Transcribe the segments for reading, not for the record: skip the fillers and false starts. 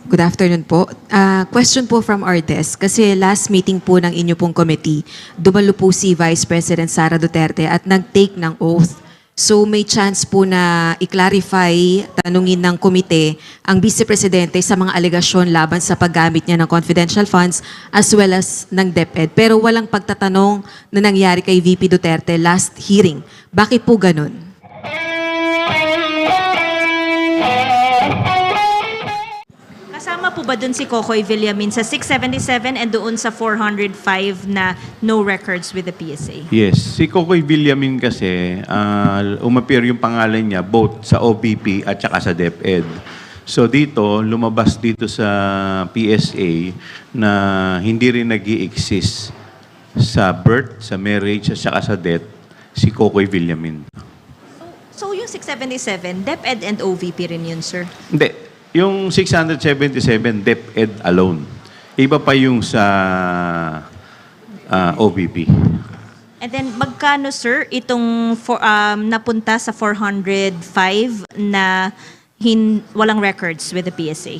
Good afternoon po. Question po from our desk. Kasi last meeting po ng inyo pong committee, dumalo po si Vice President Sara Duterte at nag-take ng oath. So may chance po na i-clarify, tanungin ng komite ang Vice Presidente sa mga alegasyon laban sa paggamit niya ng confidential funds as well as ng DepEd. Pero walang pagtatanong na nangyari kay VP Duterte last hearing. Bakit po ganun? Kasama po ba dun si Cocoy Villamin sa 677 and doon sa 405 na no records with the PSA? Yes, si Cocoy Villamin kasi umappear yung pangalan niya both sa OVP at saka sa DepEd. So dito, lumabas dito sa PSA na hindi rin nag-i-exist sa birth, sa marriage at saka sa death si Cocoy Villamin. So yung 677, DepEd and OVP rin yun, sir? Hindi. Yung 677, DepEd alone. Iba pa yung sa OVP. And then magkano, sir, itong napunta sa 405 na walang records with the PSA?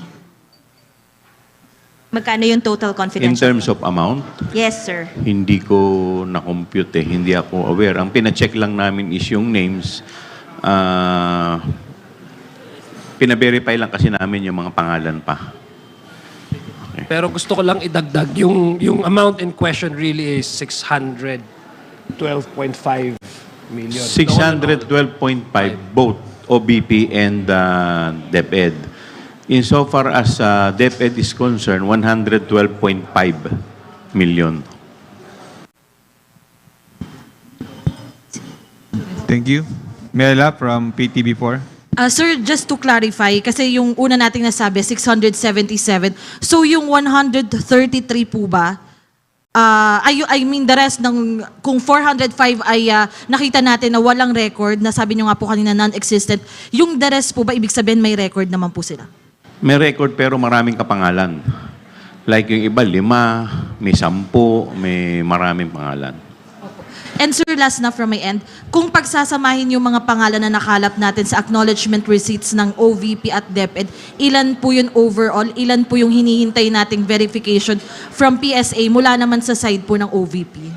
Magkano yung total confidential? In terms of amount, Yes, sir. hindi ko na-compute eh. Hindi ako aware. Ang pina-check lang namin is yung names. Pina-verify lang kasi namin yung mga pangalan pa. Okay. Pero gusto ko lang idagdag, yung amount in question really is 612.5 million. 612.5 both OBP and DepEd. Insofar as DepEd is concerned, 112.5 million. Thank you. Mela from PTV4. Sir, just to clarify, kasi yung una nating nasabi, 677. So yung 133 po ba, I mean the rest ng, kung 405 ay nakita natin na walang record, na sabi nyo nga po kanina non-existent, yung the rest po ba, ibig sabihin may record naman po sila? May record pero maraming kapangalan. Like yung iba, 5, may 10, may maraming pangalan. And sir, last na from my end, kung pagsasamahin yung mga pangalan na nakalap natin sa acknowledgement receipts ng OVP at DepEd, ilan po yun overall? Ilan po yung hinihintay nating verification from PSA mula naman sa side po ng OVP?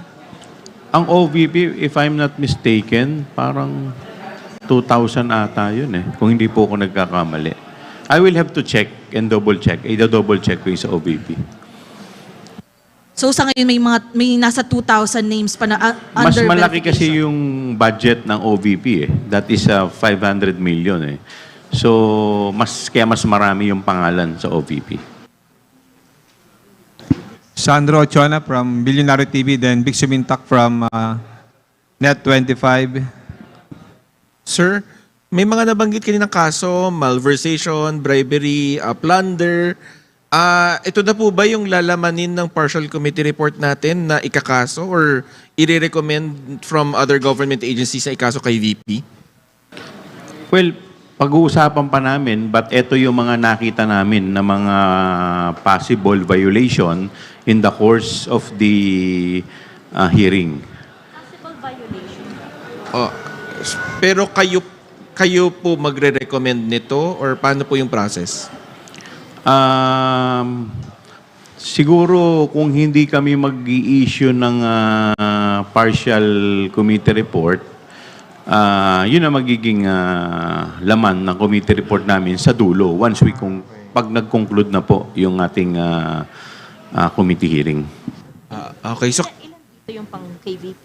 Ang OVP, if I'm not mistaken, parang 2,000 ata yun eh. Kung hindi po ako nagkakamali. I will have to check and double check. I-double check ko yung sa OVP. So sa ngayon may nasa 2,000 names pa na Mas under malaki kasi verification. yung budget ng OVP eh. That is 500 million eh. So, kaya mas marami yung pangalan sa OVP. Sandro Ochona from Billionaire TV, then Big Sumintak from Net25. Sir, may mga nabanggit kaninang kaso, malversation, bribery, plunder. Ito na po ba yung lalamanin ng partial committee report natin na ikakaso or i-recommend from other government agencies na ikaso kay VP? Well, pag-uusapan pa namin, but ito yung mga nakita namin na mga possible violation in the course of the hearing. Possible violation. Pero kayo po magre-recommend nito or paano po yung process? Siguro kung hindi kami mag-i-issue ng partial committee report, yun ang magiging laman ng committee report namin sa dulo once pag nag-conclude na po yung ating committee hearing. Okay, so Ilan dito yung pang kay VP?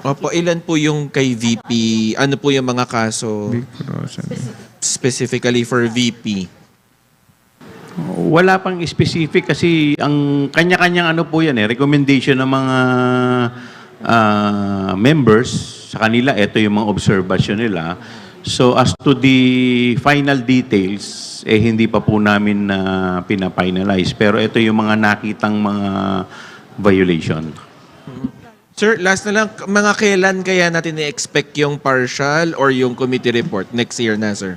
opo, ilan po yung kay VP? Ano po yung mga kaso specifically for VP? Wala pang specific kasi ang kanya-kanyang ano po yan eh, recommendation ng mga members sa kanila, ito yung mga observation nila. So as to the final details, hindi pa po namin pina-finalize. Pero ito yung mga nakitang mga violation. Sir, last na lang, mga kailan kaya natin i-expect yung partial or yung committee report? Next year na, sir?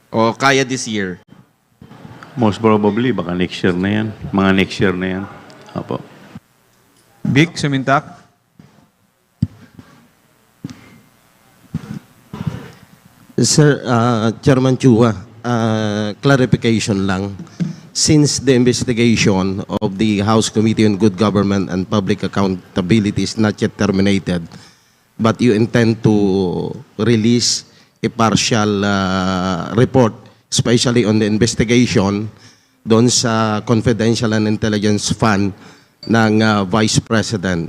O kaya this year? Most probably, baka next year na yan. Mga next year na yan. Opo. Big Sumintak. Sir, Chairman Chua, clarification lang. since the investigation of the House Committee on Good Government and Public Accountability is not yet terminated, but you intend to release a partial report, especially on the investigation doon sa Confidential and Intelligence Fund ng Vice President.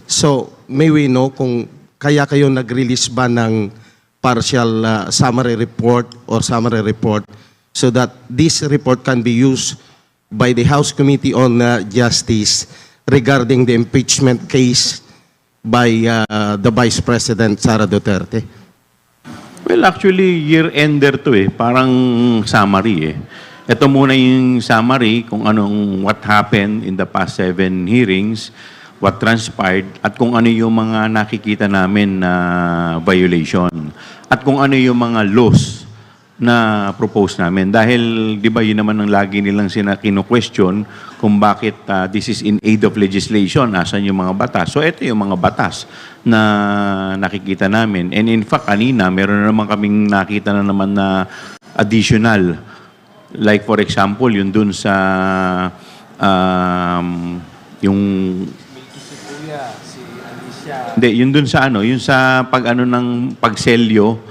So, may we know kung kaya kayo nag-release ba ng partial summary report or summary report so that this report can be used by the House Committee on Justice regarding the impeachment case by the Vice President Sara Duterte? Well, actually, year-ender to parang summary Ito muna yung summary kung what happened in the past 7 hearings, what transpired, at kung ano yung mga nakikita namin na violation. At kung ano yung mga laws na propose namin. Dahil, di ba, yun naman ang lagi nilang kino-question kung bakit this is in aid of legislation, asan yung mga batas. So, ito yung mga batas na nakikita namin. And in fact, kanina, meron na naman kaming nakita na naman na additional. Like, for example, yun dun sa yung hindi, yun dun sa yung sa ng pagselyo,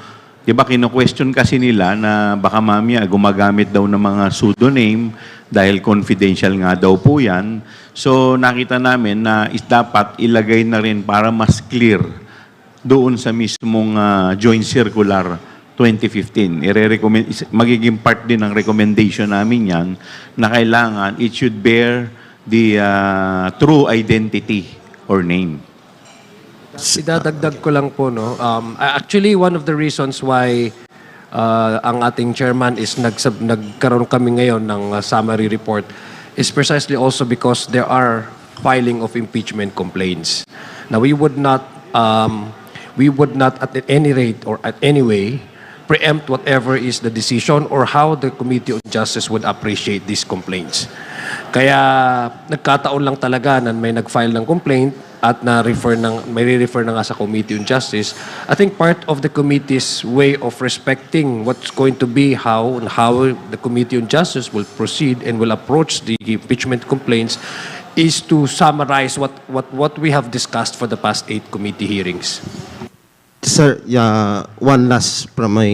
'di ba kino-question kasi nila na baka mamaya gumagamit daw ng mga pseudonym dahil confidential nga daw po 'yan. So nakita namin na dapat ilagay na rin para mas clear doon sa mismong joint circular 2015. Magiging part din ng recommendation namin 'yan na kailangan it should bear the true identity or name. Idadagdag ko lang po, no? Actually, one of the reasons why ang ating chairman is nagkaroon kami ngayon ng summary report is precisely also because there are filing of impeachment complaints. Now, we would not at any rate or at any way preempt whatever is the decision or how the Committee on Justice would appreciate these complaints. Kaya nagkataon lang talaga na may nag-file ng complaint at may re-refer na nga sa Committee on Justice. I think part of the committee's way of respecting what's going to be how the Committee on Justice will proceed and will approach the impeachment complaints is to summarize what we have discussed for the past 8 committee hearings. Sir, one last from my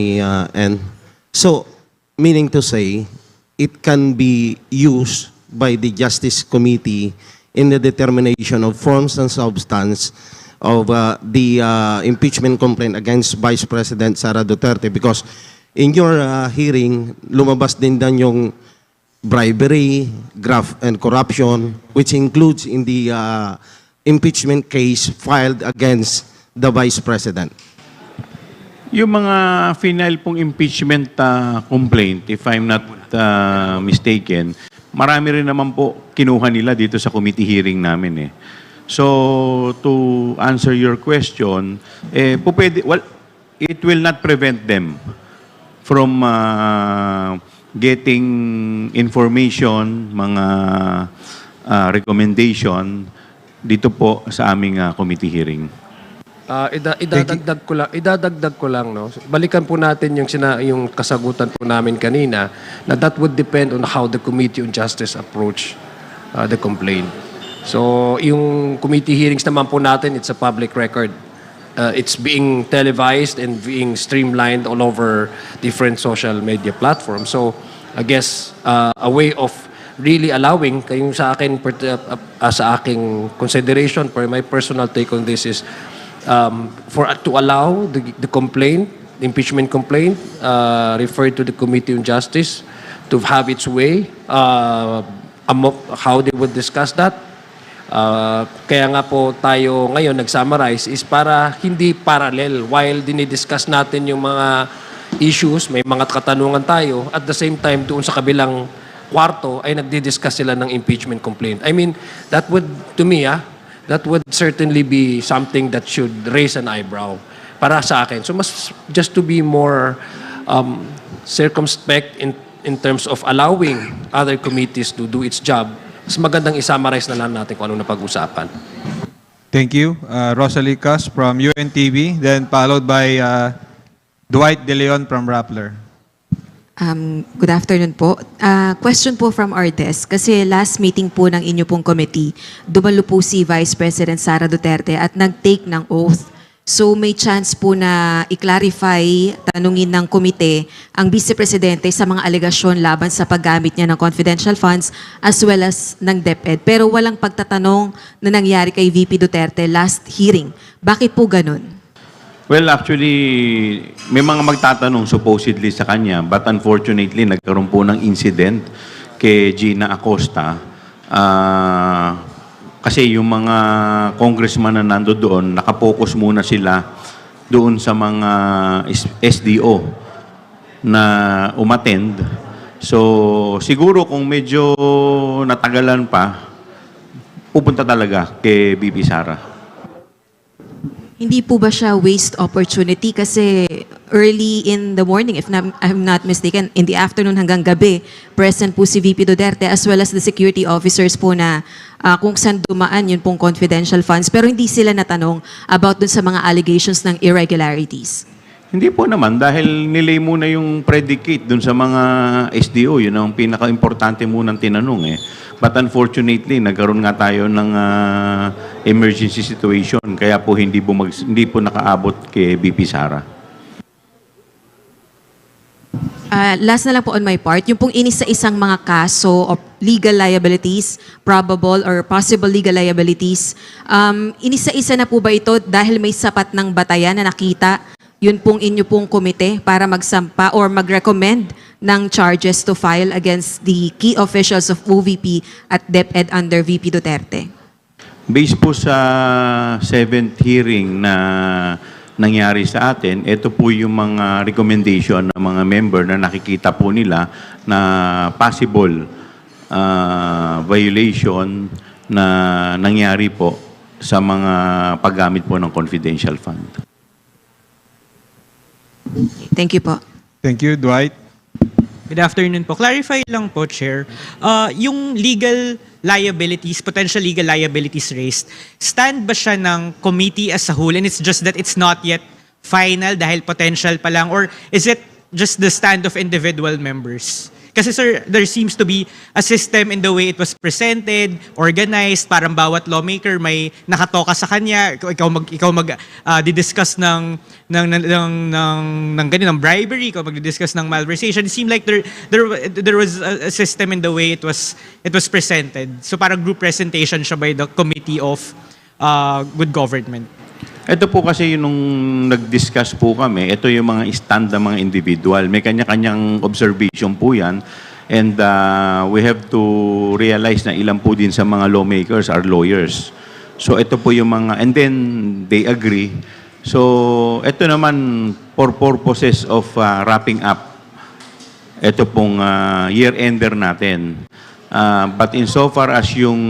end. So, meaning to say, it can be used by the Justice Committee in the determination of forms and substance of the impeachment complaint against Vice President Sara Duterte, because in your hearing, lumabas din yung bribery, graft, and corruption, which includes in the impeachment case filed against the Vice President. Yung mga final pong impeachment complaint, if I'm not mistaken, marami rin naman po kinuha nila dito sa committee hearing namin So, to answer your question, it will not prevent them from getting information, mga recommendation dito po sa aming committee hearing. Idadagdag ko lang, no. Balikan po natin yung kasagutan po namin kanina na that would depend on how the Committee on Justice approach the complaint. So, yung committee hearings naman po natin, it's a public record. It's being televised and being streamlined all over different social media platforms. So, I guess a way of really allowing kayong sa aking consideration, for my personal take on this is to allow the complaint, the impeachment complaint, referred to the Committee on Justice to have its way, how they would discuss that. Kaya nga po tayo ngayon nag-summarize is para hindi parallel while dinidiscuss natin yung mga issues, may mga katanungan tayo, at the same time doon sa kabilang kwarto ay nagdi-discuss sila ng impeachment complaint. I mean, that would, to me, that would certainly be something that should raise an eyebrow para sa akin. So just to be more circumspect in terms of allowing other committees to do its job, mas magandang i-summarize na lang natin kung ano na pag-usapan. Thank you. Rosalie Cas from UNTV, then followed by Dwight De Leon from Rappler. Good afternoon po. Question po from our desk. Kasi last meeting po ng inyo pong committee, dumalo po si Vice President Sara Duterte at nag-take ng oath. So may chance po na i-clarify, tanungin ng komite ang Vice Presidente sa mga alegasyon laban sa paggamit niya ng confidential funds as well as ng DepEd. Pero walang pagtatanong na nangyari kay VP Duterte last hearing. Bakit po ganun? Well, actually, may mga magtatanong supposedly sa kanya, but unfortunately, nagkaroon po ng incident kay Gina Acosta. Kasi yung mga congressman na nando doon, nakapokus muna sila doon sa mga SDO na umattend. So, siguro kung medyo natagalan pa, pupunta talaga kay BP Sara. Hindi po ba siya waste opportunity kasi early in the morning, if I'm not mistaken, in the afternoon hanggang gabi, present po si VP Duterte as well as the security officers po na kung saan dumaan yun pong confidential funds. Pero hindi sila natanong about dun sa mga allegations ng irregularities. Hindi po naman, dahil nilay muna yung predicate dun sa mga SDO. Yun ang pinaka-importante munang tinanong eh. But unfortunately, nagkaroon nga tayo ng emergency situation. Kaya po hindi po nakaabot kay BP Sara. Last na lang po on my part, yung pong inisa-isang mga kaso of legal liabilities, probable or possible legal liabilities, inisa-isa na po ba ito dahil may sapat ng batayan na nakita yun pong inyo pong komite para magsampa or mag-recommend ng charges to file against the key officials of OVP at DepEd under VP Duterte? Based po sa 7th hearing na nangyari sa atin, ito po yung mga recommendation ng mga member na nakikita po nila na possible violation na nangyari po sa mga paggamit po ng confidential fund. Thank you po. Thank you, Dwight. Good afternoon po. Clarify lang po, Chair. Yung legal liabilities, potential legal liabilities raised, stand ba siya ng committee as a whole and it's just that it's not yet final dahil potential pa lang, or is it just the stand of individual members? Kasi sir, there seems to be a system in the way it was presented, organized, parang bawat lawmaker may nakatoka sa kanya, ikaw di-discuss ng bribery, ikaw magdi-discuss ng malversation. It seemed like there was a system in the way it was presented. So parang group presentation siya by the Committee of Good Government. Ito po kasi yung nung nag-discuss po kami, ito yung mga stand ng mga individual. May kanya-kanyang observation po yan. And we have to realize na ilan po din sa mga lawmakers are lawyers. So ito po yung mga, and then they agree. So ito naman for purposes of wrapping up, ito pong year-ender natin. But insofar as yung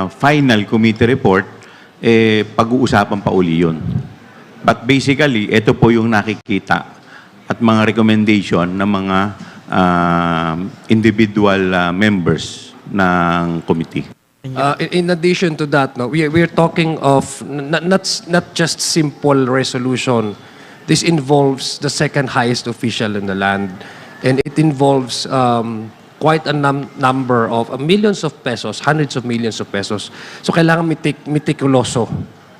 final committee report, pag-uusapan pa uli yun. But basically, ito po yung nakikita at mga recommendation ng mga individual members ng committee. In addition to that, no, we're talking of not just simple resolution. This involves the second highest official in the land, and it involves quite a number of millions of pesos, hundreds of millions of pesos. So kailangan meticuloso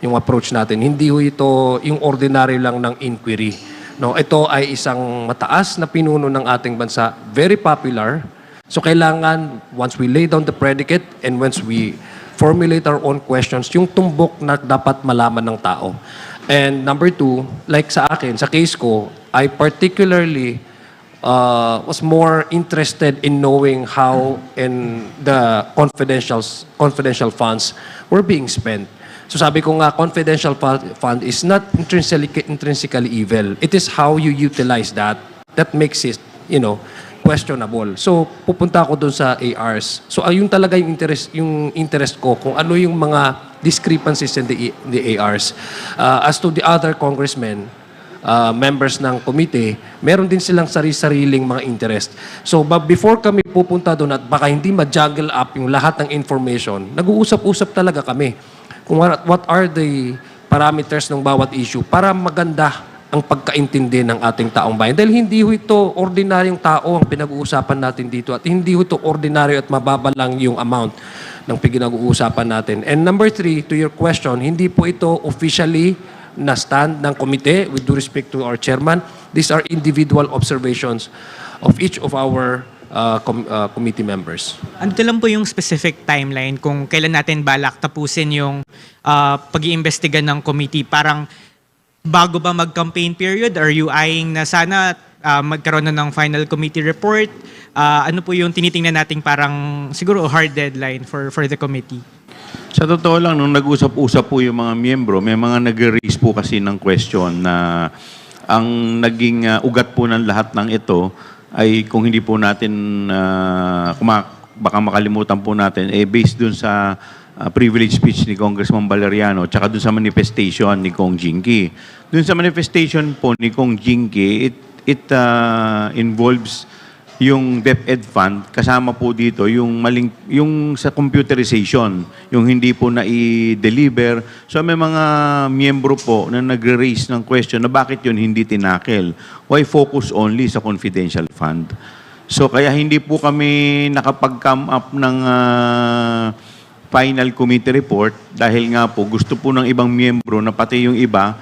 yung approach natin. Hindi ito yung ordinary lang ng inquiry. No, ito ay isang mataas na pinuno ng ating bansa, very popular. So kailangan, once we lay down the predicate and once we formulate our own questions, yung tumbok na dapat malaman ng tao. And number two, like sa akin, sa case ko, I particularly was more interested in knowing how in the confidential funds were being spent. So sabi ko nga, confidential fund is not intrinsically evil. It is how you utilize that makes it, questionable. So pupunta ako dun sa ARs. So ayun talaga yung interest ko kung ano yung mga discrepancies in the ARs. As to the other congressmen, members ng komite, meron din silang sariling mga interest. So, before kami pupunta doon at baka hindi ma-juggle up yung lahat ng information, nag-uusap-usap talaga kami kung what are the parameters ng bawat issue para maganda ang pagkaintindi ng ating taong bayan. Dahil hindi ho ito ordinaryong tao ang pinag-uusapan natin dito at hindi ho ito ordinaryo at mababa lang yung amount ng pinag-uusapan natin. And number 3, to your question, hindi po ito officially na stand ng komite with due respect to our chairman. These are individual observations of each of our committee members. Ano lang po yung specific timeline kung kailan natin balak tapusin yung pag-iimbestiga ng committee? Parang bago ba mag-campaign period? Are you eyeing na sana magkaroon na ng final committee report? Ano po yung tinitingnan nating parang siguro hard deadline for the committee? Sa totoo lang, nung nag-usap-usap po yung mga miyembro, may mga nag-raise po kasi ng question na ang naging ugat po ng lahat ng ito ay kung hindi po natin, baka makalimutan po natin, based dun sa privilege speech ni Congressman Valeriano tsaka dun sa manifestation ni Kong Jinky. Dun sa manifestation po ni Kong Jinky, it involves yung DepEd Fund, kasama po dito yung yung sa computerization, yung hindi po na i-deliver. So may mga miyembro po na nagre-raise ng question na bakit yun hindi tinakel? Why focus only sa confidential fund? So kaya hindi po kami nakapag-come up ng final committee report dahil nga po gusto po ng ibang miyembro na pati yung iba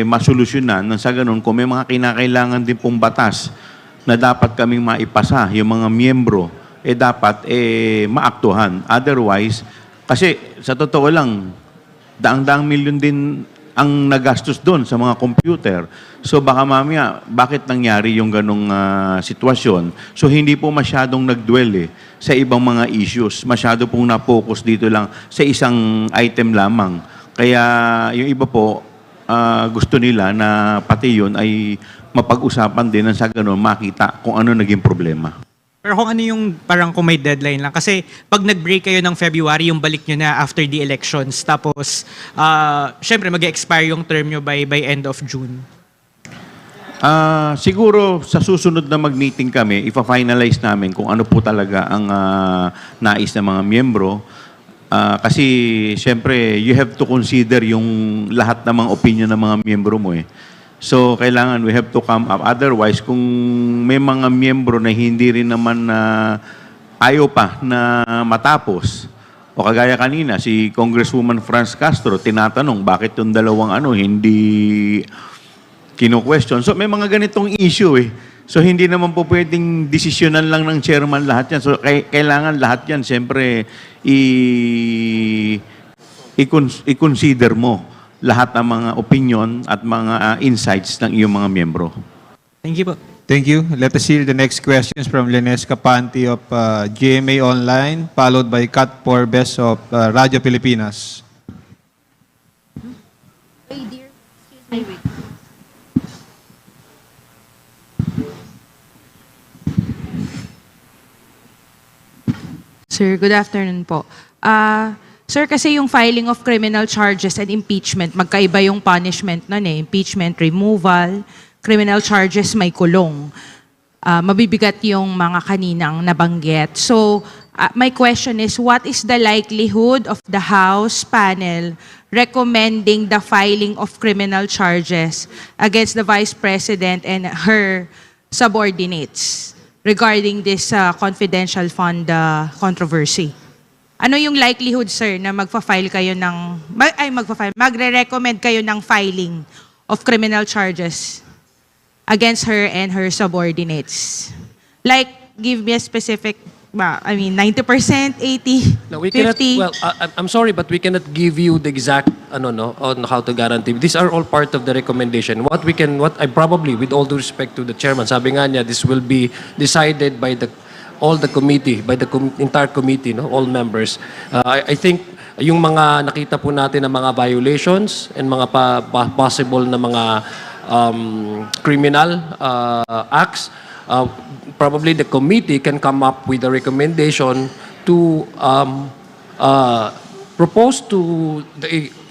masolusyonan nang sa ganun kung may mga kinakailangan din pong batas na dapat kaming maipasa, yung mga miyembro, dapat maaktuhan. Otherwise, kasi sa totoo lang, daang-daang milyon din ang nagastos doon sa mga computer. So baka mamaya, bakit nangyari yung ganong sitwasyon? So hindi po masyadong nagdwell sa ibang mga issues. Masyado pong na-focus dito lang sa isang item lamang. Kaya yung iba po, gusto nila na pati yun ay mapag-usapan din nang sa ganun makita kung ano naging problema. Pero kung ano yung parang kung may deadline lang. Kasi pag nag-break kayo ng February, yung balik nyo na after the elections. Tapos, syempre mag-expire yung term nyo by end of June. Siguro sa susunod na mag-meeting kami, ipa-finalize namin kung ano po talaga ang nais ng mga miyembro. Kasi syempre, you have to consider yung lahat ng mga opinion ng mga miyembro mo So, kailangan we have to come up. Otherwise, kung may mga miyembro na hindi rin naman ayaw pa na matapos, o kagaya kanina, si Congresswoman Franz Castro, tinatanong bakit yung dalawang hindi kino-question. So, may mga ganitong issue So, hindi naman po pwedeng desisyonan lang ng chairman lahat yan. So, kailangan lahat yan, siyempre, i-consider mo lahat ng mga opinion at mga insights ng iyong mga miyembro. Thank you po. Thank you. Let us hear the next questions from Lines Capanti of GMA Online, followed by Kat Porbes of Radyo Pilipinas. Sir, good afternoon po. Sir, kasi yung filing of criminal charges and impeachment, magkaiba yung punishment nun Impeachment, removal, criminal charges, may kulong. Mabibigat yung mga kaninang nabanggit. So, my question is, what is the likelihood of the House panel recommending the filing of criminal charges against the Vice President and her subordinates regarding this confidential fund controversy? Ano yung likelihood, sir, na magfa-file kayo magre-recommend kayo ng filing of criminal charges against her and her subordinates? Like, give me a specific, 90%, 80%, No, we cannot, 50%? well, I'm sorry, but we cannot give you the exact, on how to guarantee. These are all part of the recommendation. What I probably, with all due respect to the chairman, sabi nga niya, this will be decided by all the committee, by the entire committee, all members. I think yung mga nakita po natin na mga violations and mga possible na mga criminal acts, probably the committee can come up with a recommendation to propose to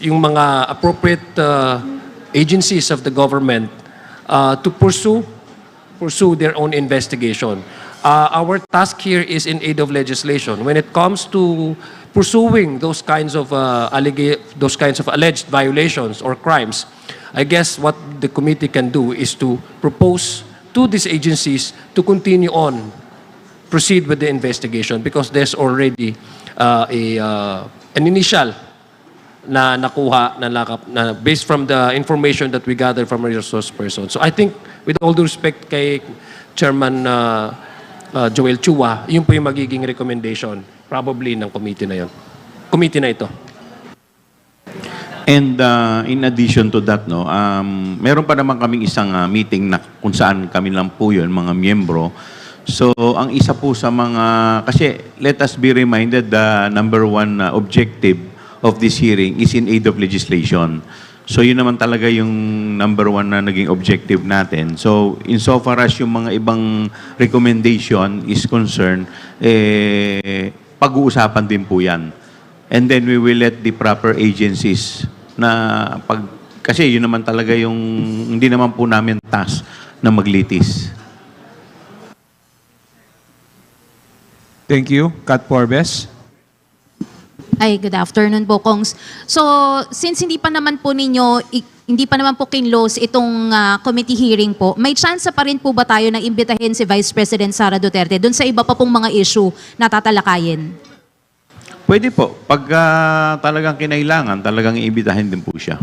yung mga appropriate agencies of the government to pursue their own investigation. Our task here is in aid of legislation. When it comes to pursuing those kinds of alleged violations or crimes, I guess what the committee can do is to propose to these agencies to continue on, proceed with the investigation because there's already an initial na nakuha na based from the information that we gathered from our resource person. So I think with all due respect kay Chairman Joel Chua, yun po yung magiging recommendation probably ng committee na yun. Committee na ito. And in addition to that, no, meron pa naman kaming isang meeting na kung saan kami lang po yun, mga miyembro. So, ang isa po sa mga, kasi let us be reminded the number one objective of this hearing is in aid of legislation. So, yun naman talaga yung number one na naging objective natin. So, insofar as yung mga ibang recommendation is concerned, pag-uusapan din po yan. And then we will let the proper agencies na kasi yun naman talaga yung hindi naman po namin task na maglitis. Thank you. Kat Porbes. Ay, good afternoon po, Kongs. So, since hindi pa naman po kinlose itong committee hearing po, may chance pa rin po ba tayo na imbitahin si Vice President Sara Duterte doon sa iba pa pong mga issue na tatalakayin? Pwede po. Pag talagang kinailangan, talagang iimbitahin din po siya.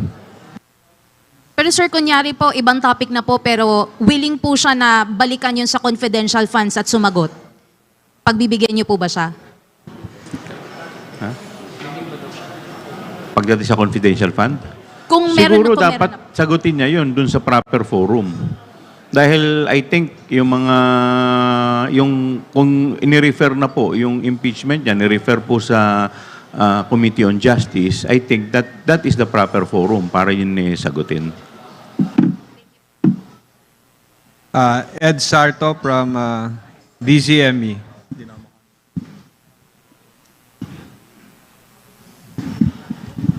Pero sir, kunyari po, ibang topic na po, pero willing po siya na balikan yun sa confidential funds at sumagot. Pagbibigyan niyo po ba siya? Pagdating sa confidential fund? Kung meron Siguro na po, dapat meron na po. sagutin niya yun dun sa proper forum. Dahil I think yung kung inirefer na po, yung impeachment niya, nirefer po sa Committee on Justice, I think that is the proper forum para yun sagutin. Ed Sarto from DZME.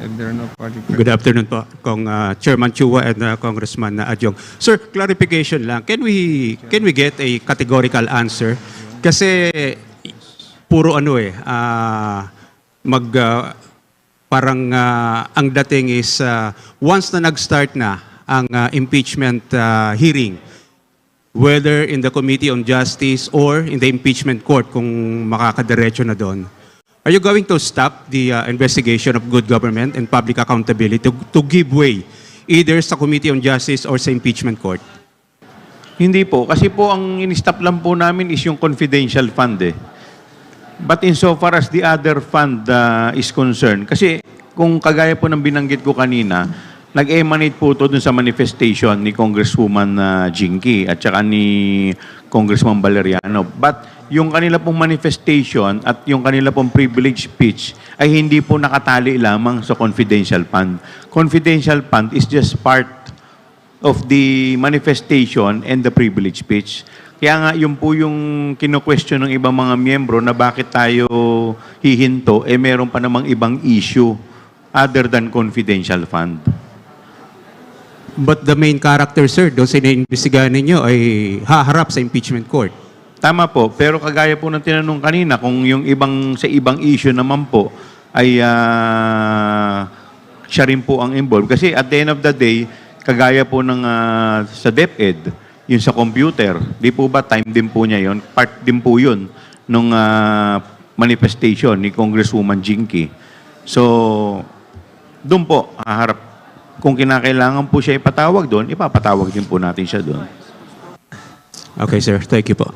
If there are no particular... Good afternoon po, Kong Chairman Chua and Congressman Adjong. Sir, clarification lang. Can we get a categorical answer? Kasi puro parang ang dating is once na nag-start na ang impeachment hearing, whether in the Committee on Justice or in the impeachment court kung makakadiretso na doon, are you going to stop the investigation of good government and public accountability to give way either sa Committee on Justice or sa impeachment court? Hindi po. Kasi po ang in-stop lang po namin is yung confidential fund eh. But insofar as the other fund is concerned, kasi kung kagaya po ng binanggit ko kanina, nag-emanate po ito dun sa manifestation ni Congresswoman Jinky at saka ni Congressman Valeriano. But yung kanila pong manifestation at yung kanila pong privilege speech ay hindi po nakatali lamang sa confidential fund. Confidential fund is just part of the manifestation and the privilege speech. Kaya nga, yun po yung kino-question ng ibang mga miyembro na bakit tayo hihinto, meron pa namang ibang issue other than confidential fund. But the main character, sir, doon sa iniimbestigahan ninyo ay haharap sa impeachment court. Tama po, pero kagaya po ng tinanong kanina, kung yung sa ibang issue naman po ay siya rin po ang involved. Kasi at the end of the day, kagaya po ng sa DepEd, yung sa computer, di po ba time din po niya yun? Part din po yun nung manifestation ni Congresswoman Jinky. So, doon po, haharap. Kung kinakailangan po siya ipatawag doon, ipapatawag din po natin siya doon. Okay, sir. Thank you po.